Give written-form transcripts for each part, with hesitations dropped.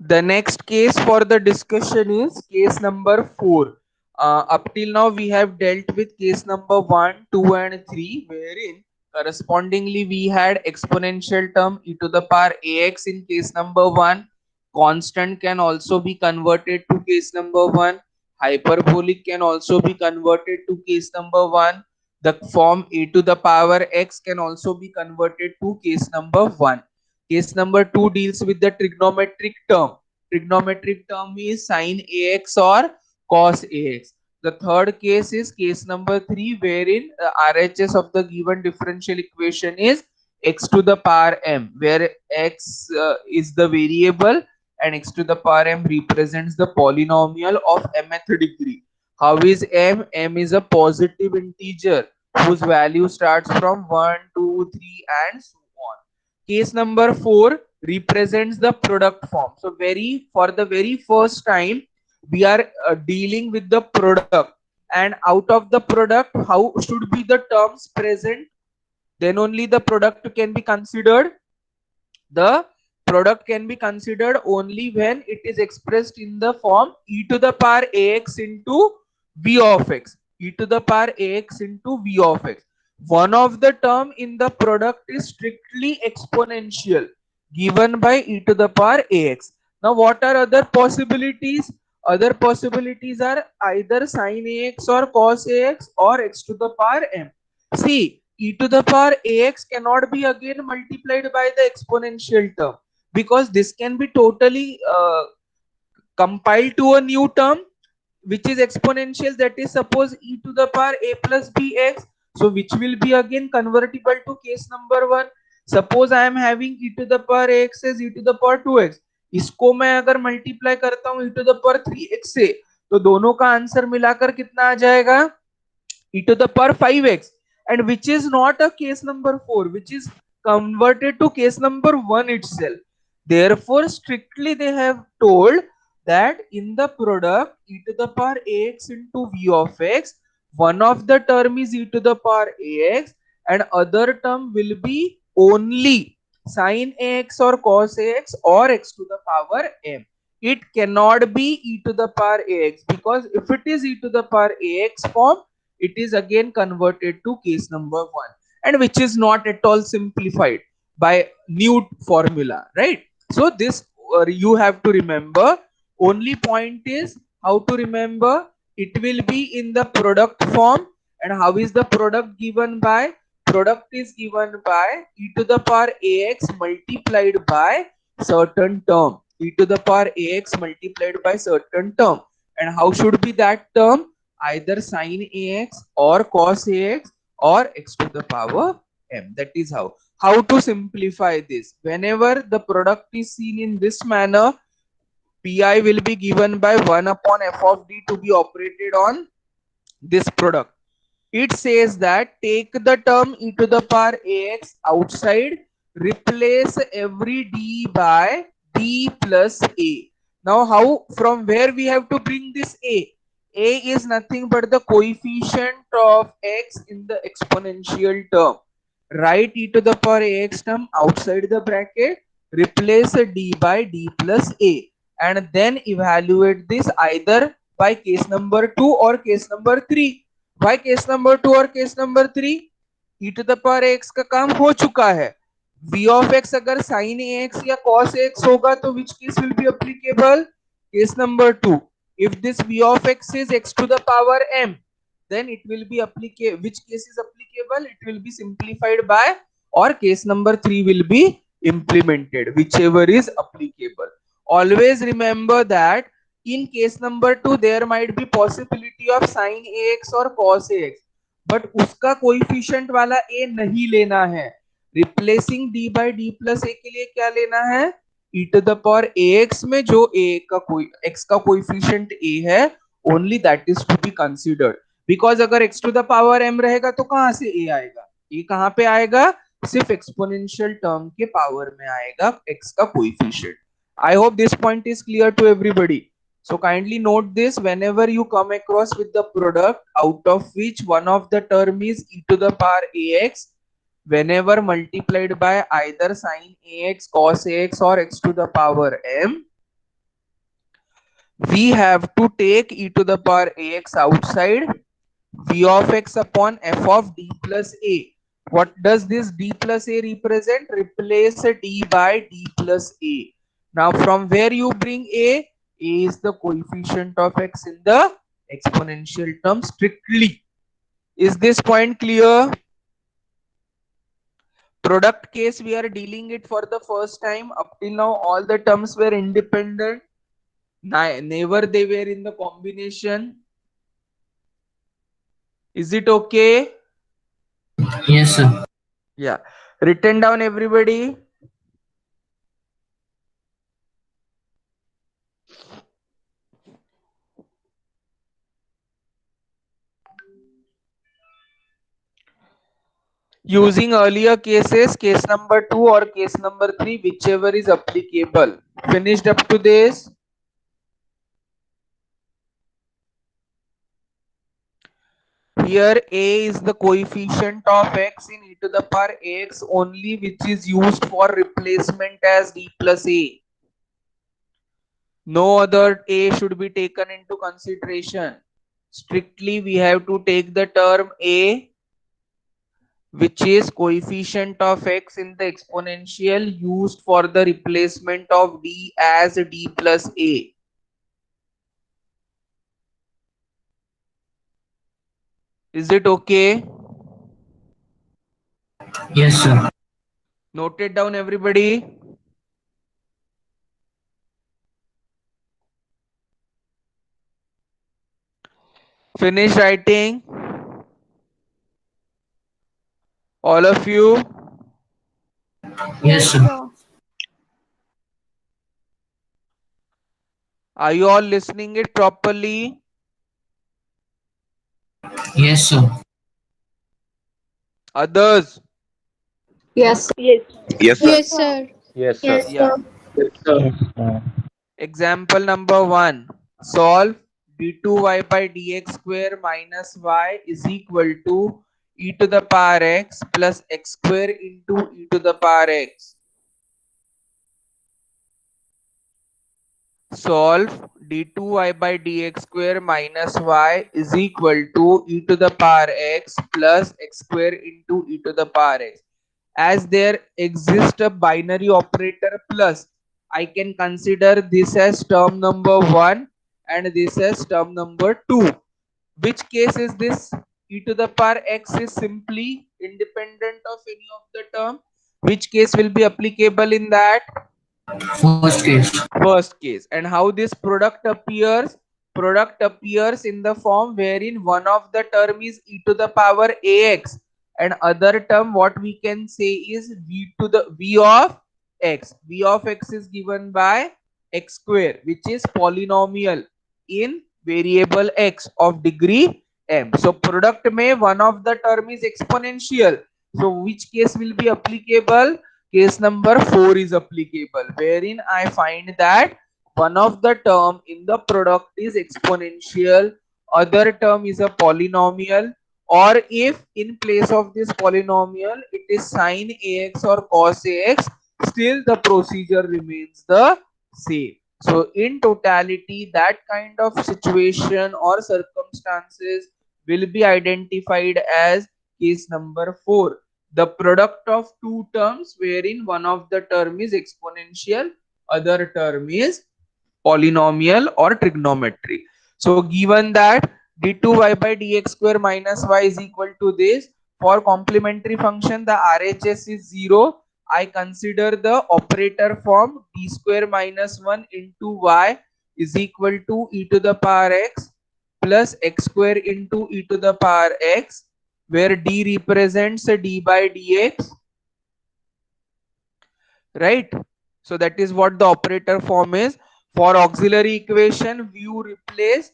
The next case for the discussion is case number 4. Up till now, we have dealt with case number 1, 2, and 3, wherein correspondingly we had exponential term e to the power ax in case number 1. Constant can also be converted to case number 1. Hyperbolic can also be converted to case number 1. The form e to the power x can also be converted to case number 1. Case number 2 deals with the trigonometric term. Trigonometric term is sine ax or cos ax. The third case is case number 3, wherein the RHS of the given differential equation is x to the power m, where x is the variable and x to the power m represents the polynomial of mth degree. How is m? M is a positive integer whose value starts from 1, 2, 3, and so on. Case number 4 represents the product form. So for the very first time, we are dealing with the product, and out of the product, how should be the terms present? Then only the product can be considered. The product can be considered only when it is expressed in the form e to the power ax into v of x. E to the power ax into v of x. One of the term in the product is strictly exponential, given by e to the power ax. Now what are other possibilities? Other possibilities are either sin ax or cos ax or x to the power m. See, e to the power ax cannot be again multiplied by the exponential term, because this can be totally compiled to a new term which is exponential, that is suppose e to the power a plus bx, so which will be again convertible to case number 1. Suppose I am having e to the power x as e to the power 2x, इसको मैं अगर multiply करता हूं e to the power 3x से, तो दोनों का answer मिलाकर कितना आ जाएगा? e to the power 5x, and which is not a case number 4, which is converted to case number 1 itself. Therefore strictly they have told that in the product e to the power ax into v of x, one of the term is e to the power ax and other term will be only sin ax or cos ax or x to the power m. It cannot be e to the power ax, because if it is e to the power ax form, it is again converted to case number 1, and which is not at all simplified by new formula, right? So this you have to remember. Only point is how to remember. It will be in the product form. And how is the product given by? Product is given by e to the power ax multiplied by certain term. E to the power ax multiplied by certain term. And how should be that term? Either sin ax or cos ax or x to the power m. That is how. How to simplify this? Whenever the product is seen in this manner, pi will be given by 1 upon f of d to be operated on this product. It says that take the term e to the power ax outside, replace every d by d plus a. Now how, from where we have to bring this a? A is nothing but the coefficient of x in the exponential term. Write e to the power ax term outside the bracket, replace a d by d plus a, and then evaluate this either by case number 2 or case number 3. Why case number 2 और case number 3? e to the power x का काम हो चुका है. v of x अगर sin ax या cos ax होगा तो which case will be applicable? Case number 2. If this v of x is x to the power m, then it will be applicable. Which case is applicable? It will be simplified by, or case number 3 will be implemented, whichever is applicable. Always remember that in case number 2 there might be possibility of sin ax or cos ax, but उसका coefficient वाला a नहीं लेना है. Replacing d by d plus a के लिए क्या लेना है? e to the power ax में जो a का कोई x का कोइफिशिएंट a है, only that is to be considered. Because अगर x to the power m रहेगा तो कहां से a आएगा? a कहां पे आएगा? सिर्फ एक्सपोनेंशियल टर्म के पावर में आएगा x का coefficient. I hope this point is clear to everybody. So kindly note this: whenever you come across with the product out of which one of the term is e to the power ax, whenever multiplied by either sin ax, cos ax or x to the power m, we have to take e to the power ax outside, v of x upon f of d plus a. What does this d plus a represent? Replace d by d plus a. Now from where you bring a is the coefficient of x in the exponential term strictly. Is this point clear? Product case we are dealing it for the first time. Up till now all the terms were independent. Never they were in the combination. Is it okay? Yes, sir. Yeah. Written down everybody. Using earlier cases, case number 2 or case number 3, whichever is applicable. Finished up to this? Here a is the coefficient of x in e to the power x only, which is used for replacement as d plus a. No other a should be taken into consideration. Strictly we have to take the term a, which is coefficient of x in the exponential used for the replacement of d as d plus a. Is it okay? Yes, sir. Note it down everybody. Finish writing, all of you. Yes, Yes, sir. sir. Are you all listening it properly? Yes, sir. Others? Yes, sir. Yes. Yes, sir. Yes, sir. Yes, sir. Yes, Yeah. sir. Yes, sir. Example number 1. Solve d2y by dx square minus y is equal to e to the power x plus x square into e to the power x. Solve d2y by dx square minus y is equal to e to the power x plus x square into e to the power x. As there exists a binary operator plus, I can consider this as term number 1 and this as term number 2. Which case is this? E to the power x is simply independent of any of the term. Which case will be applicable in that? First case. First case. And how this product appears? Product appears in the form wherein one of the term is e to the power ax and other term what we can say is v of x. V of x is given by x square, which is polynomial in variable x of degree m. So product may one of the term is exponential. So which case will be applicable? Case number 4 is applicable, wherein I find that one of the term in the product is exponential, other term is a polynomial, or if in place of this polynomial it is sin ax or cos ax, still the procedure remains the same. So in totality, that kind of situation or circumstances will be identified as case number 4. The product of two terms wherein one of the term is exponential, other term is polynomial or trigonometry. So given that d2y by dx square minus y is equal to this, for complementary function the RHS is 0. I consider the operator form d square minus 1 into y is equal to e to the power x plus x square into e to the power x, where d represents a d by dx, right? So that is what the operator form is. For auxiliary equation, you replace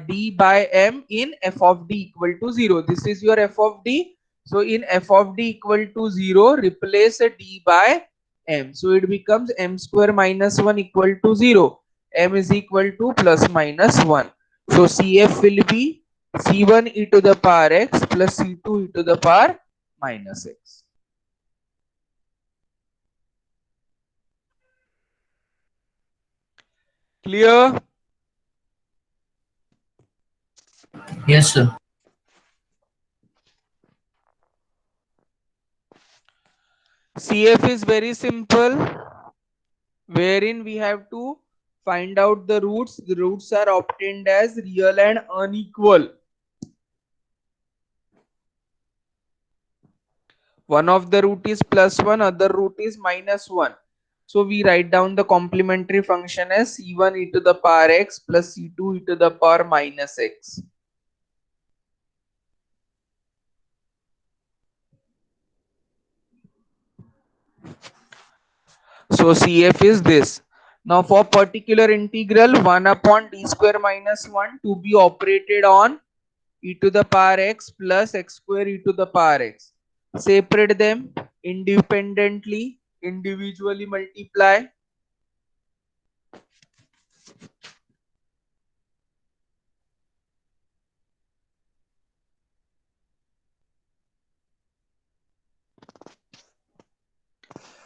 d by m in f of d equal to 0. This is your f of d. So in f of d equal to 0, replace a d by m. So it becomes m square minus 1 equal to 0. M is equal to plus minus 1. So CF will be C1 e to the power x plus C2 e to the power minus x. Clear? Yes, sir. CF is very simple, wherein we have to find out the roots. The roots are obtained as real and unequal. One of the root is +1, other root is -1. So we write down the complementary function as c1 e to the power x plus c2 e to the power minus x. So CF is this. Now for particular integral 1 upon d square minus 1 to be operated on e to the power x plus x square e to the power x. Separate them independently, individually multiply.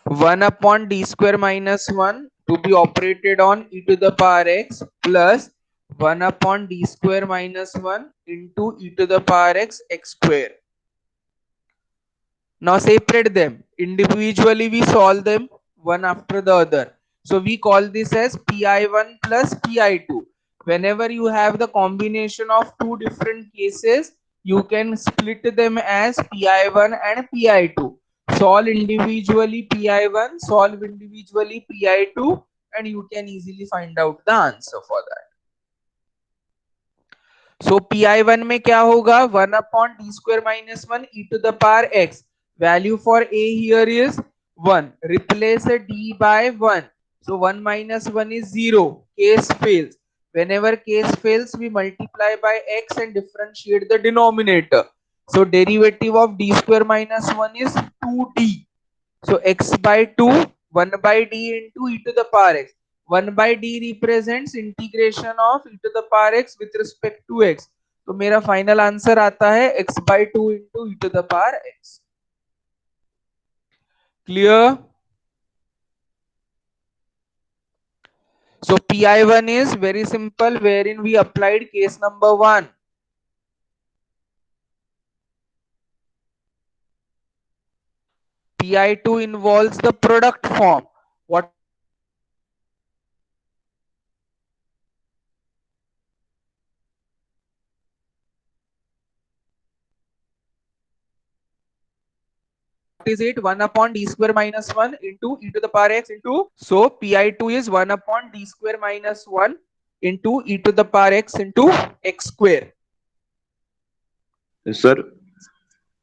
One upon d square minus 1 to be operated on e to the power x plus 1 upon d square minus 1 into e to the power x x square. Now separate them. Individually we solve them one after the other. So we call this as pi1 plus pi2. Whenever you have the combination of two different cases, you can split them as pi1 and pi2. Solve individually pi1, solve individually pi2, and you can easily find out the answer for that. So pi1 में क्या होगा 1 upon d square minus 1 e to the power x. Value for a here is 1. Replace a d by 1. So 1 minus 1 is 0. Case fails. Whenever case fails, we multiply by x and differentiate the denominator. So derivative of d square minus 1 is 2d. So x by 2, 1 by d into e to the power x. 1 by d represents integration of e to the power x with respect to x. तो मेरा final answer आता है x by 2 into e to the power x. Clear? So pi1 is very simple, wherein we applied case number 1. pi2 involves the product form. What is it? 1 upon d square minus 1 into e to the power x into. So pi2 is 1 upon d square minus 1 into e to the power x into x square. Sir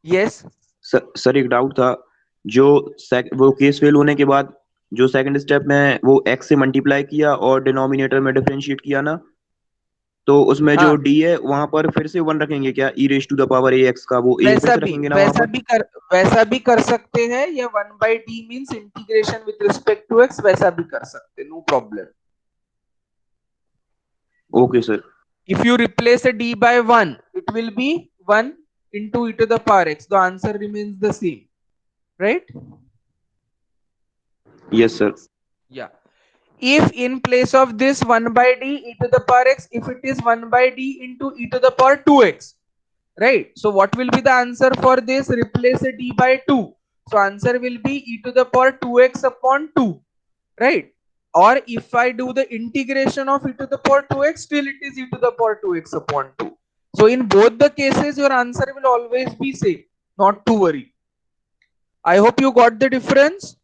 Yes. Sir एक doubt था जो वो case fail होने के बाद जो second step में वो x से मल्टीप्लाई किया और डिनोमिनेटर में डिफरेंशिएट किया ना, तो उसमें जो हाँ, d है वहां पर फिर से 1 रखेंगे क्या? e raise to the power ax का वो a फिर से रखेंगे ना वहां पर? वैसा भी कर सकते हैं, या 1 by d means integration with respect to x, वैसा भी कर सकते हैं, no problem. Okay sir. If you replace a d by 1, it will be 1 into e to the power x. The answer remains the same, right? Yes sir. Yeah. If in place of this 1 by d e to the power x, if it is 1 by d into e to the power 2x, right? So what will be the answer for this? Replace a d by 2. So answer will be e to the power 2x upon 2, right? Or if I do the integration of e to the power 2x, still it is e to the power 2x upon 2. So in both the cases, your answer will always be same. Not to worry. I hope you got the difference.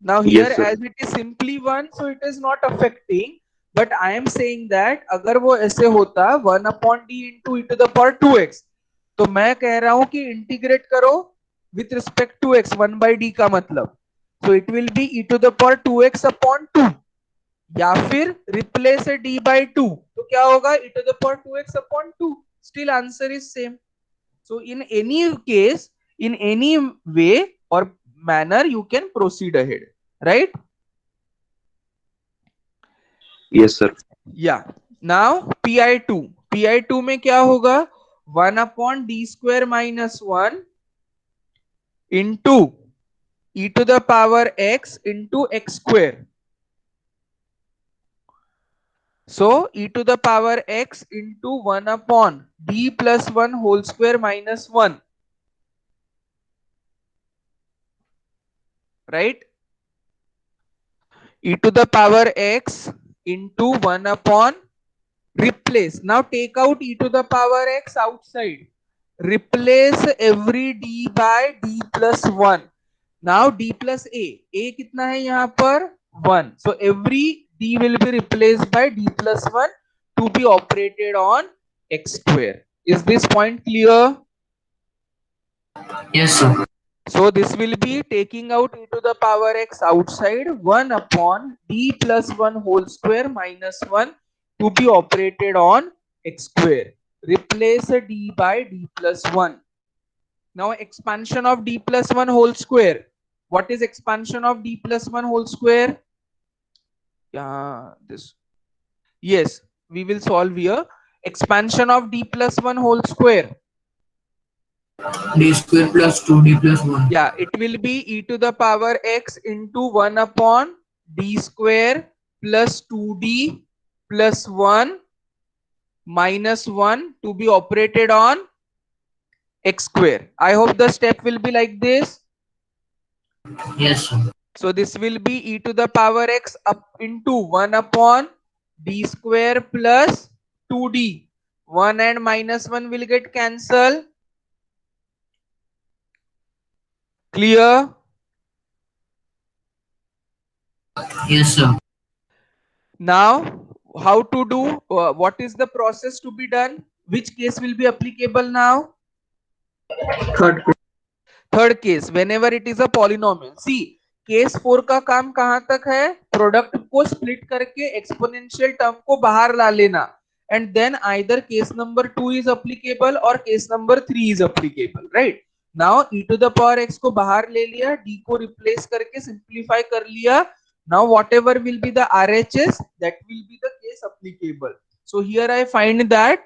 Now here, Yes, sir. as it is simply 1, so it is not affecting. But I am saying that अगर वो ऐसे होता 1 upon d into e to the power 2x, तो मैं कह रहा हूं कि इंटीग्रेट करो with respect to x. 1 by d का मतलब, so it will be e to the power 2x upon 2. या फिर replace a d by 2, तो क्या होगा? e to the power 2x upon 2. Still answer is same. So in any case, in any way or manner, you can proceed ahead, right? Yes, sir. Yeah. Now pi2 में क्या होगा? 1 upon d square minus 1 into e to the power x into x square. So e to the power x into 1 upon d plus 1 whole square minus 1. Right? E to the power x into 1 upon, replace. Now take out e to the power x outside. Replace every d by d plus 1. Now d plus a कितना है यहाँ पर 1. So every d will be replaced by d plus 1 to be operated on x square. Is this point clear? Yes, sir. So this will be taking out e to the power x outside 1 upon d plus 1 whole square minus 1 to be operated on x square. Replace d by d plus 1. Now expansion of d plus 1 whole square. What is expansion of d plus 1 whole square? Yeah, this. Yes, we will solve here. Expansion of d plus 1 whole square. D square plus 2D plus 1. Yeah, it will be e to the power x into 1 upon d square plus 2d plus 1 minus 1 to be operated on x square. I hope the step will be like this. Yes, sir. So this will be e to the power x up into 1 upon d square plus 2d. 1 and minus 1 will get cancelled. Clear? Yes, sir. Now, how to do, what is the process to be done? Which case will be applicable now? Third case, whenever it is a polynomial. See, case 4 का काम कहां तक है? Product को split करके exponential term को बाहर ला लेना, and then either case number 2 is applicable और case number 3 is applicable. Right? Now e to the power x को बाहर ले लिया, d को रिप्लेस करके सिंप्लीफाई कर लिया. Now whatever will be the RHS, that will be the case applicable. So here I find that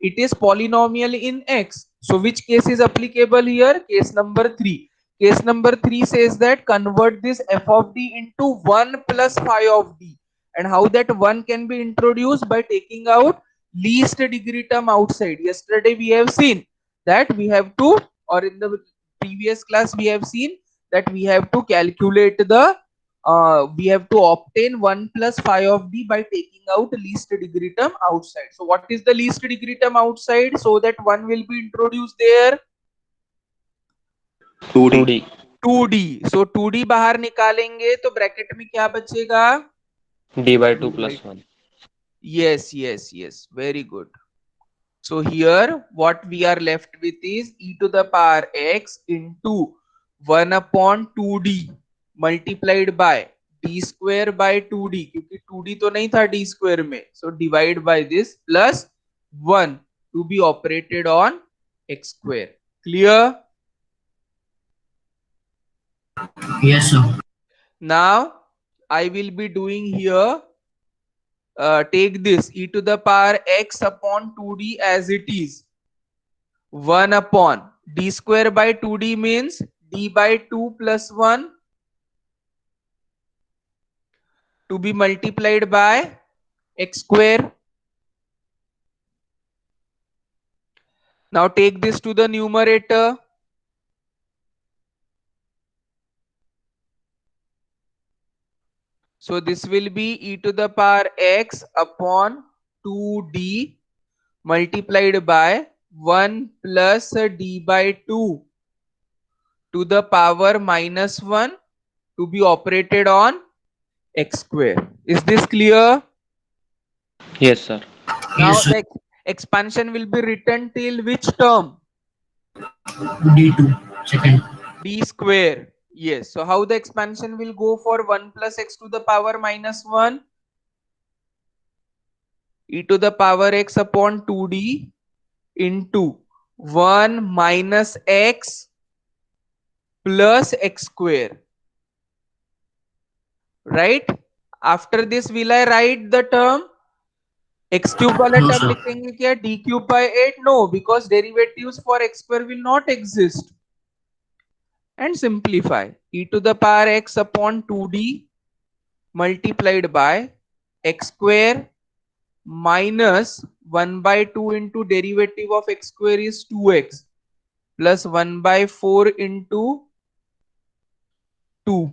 it is polynomial in x. So which case is applicable here? Case number 3. Case number 3 says that convert this f of d into 1 plus phi of d. And how that 1 can be introduced? By taking out least degree term outside. Yesterday we have seen that we have to, or in the previous class we have seen that we have to calculate the we have to obtain 1 plus phi of d by taking out least degree term outside. So what is the least degree term outside? So that 1 will be introduced there. 2D. 2d. So 2d बाहर निकालेंगे तो bracket में क्या बचेगा? d by 2 plus 1. Yes, yes, yes. Very good. So here what we are left with is e to the power x into 1 upon 2d multiplied by d square by 2d, क्योंकि 2d तो नहीं था d square में, so divide by this plus 1 to be operated on x square. Clear? Yes, sir. Now I will be doing here, take this e to the power x upon 2d as it is. 1 upon d square by 2d means d by 2 plus 1 to be multiplied by x square. Now take this to the numerator. So this will be e to the power x upon 2d multiplied by 1 plus d by 2 to the power minus 1 to be operated on x square. Is this clear? Yes, sir. Now Yes, sir. the expansion will be written till which term? D2. Second. D square. Yes. So how the expansion will go for 1 plus x to the power minus 1? E to the power x upon 2d into 1 minus x plus x square. Right? After this, will I write the term? X cube वाला No, term sir. लिखेंगे क्या? D cube by 8? No, because derivatives for x square will not exist. And simplify. E to the power x upon 2d multiplied by x square minus 1 by 2 into derivative of x square is 2x plus 1 by 4 into 2.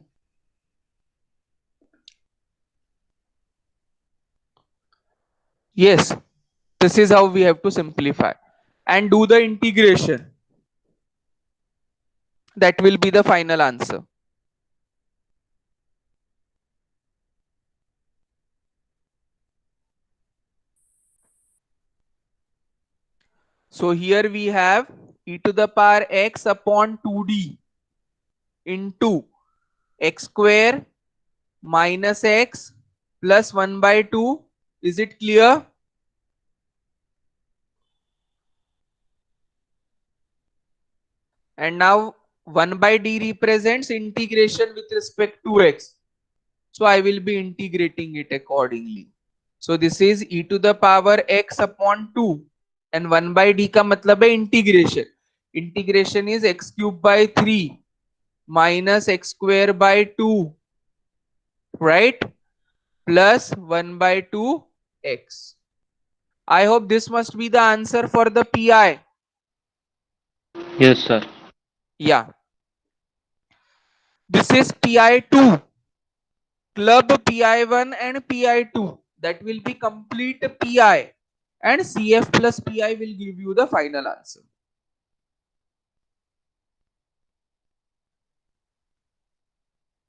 Yes, this is how we have to simplify and do the integration. That will be the final answer. So here we have e to the power x upon 2d into x square minus x plus 1 by 2. Is it clear? And now 1 by d represents integration with respect to x. So I will be integrating it accordingly. So this is e to the power x upon 2 and 1 by d का मतलब है integration. Integration is x cube by 3 minus x square by 2, right? Plus 1 by 2 x. I hope this must be the answer for the PI. Yes, sir. Yeah. This is PI2, club PI1 and PI2. That will be complete PI. And CF plus PI will give you the final answer.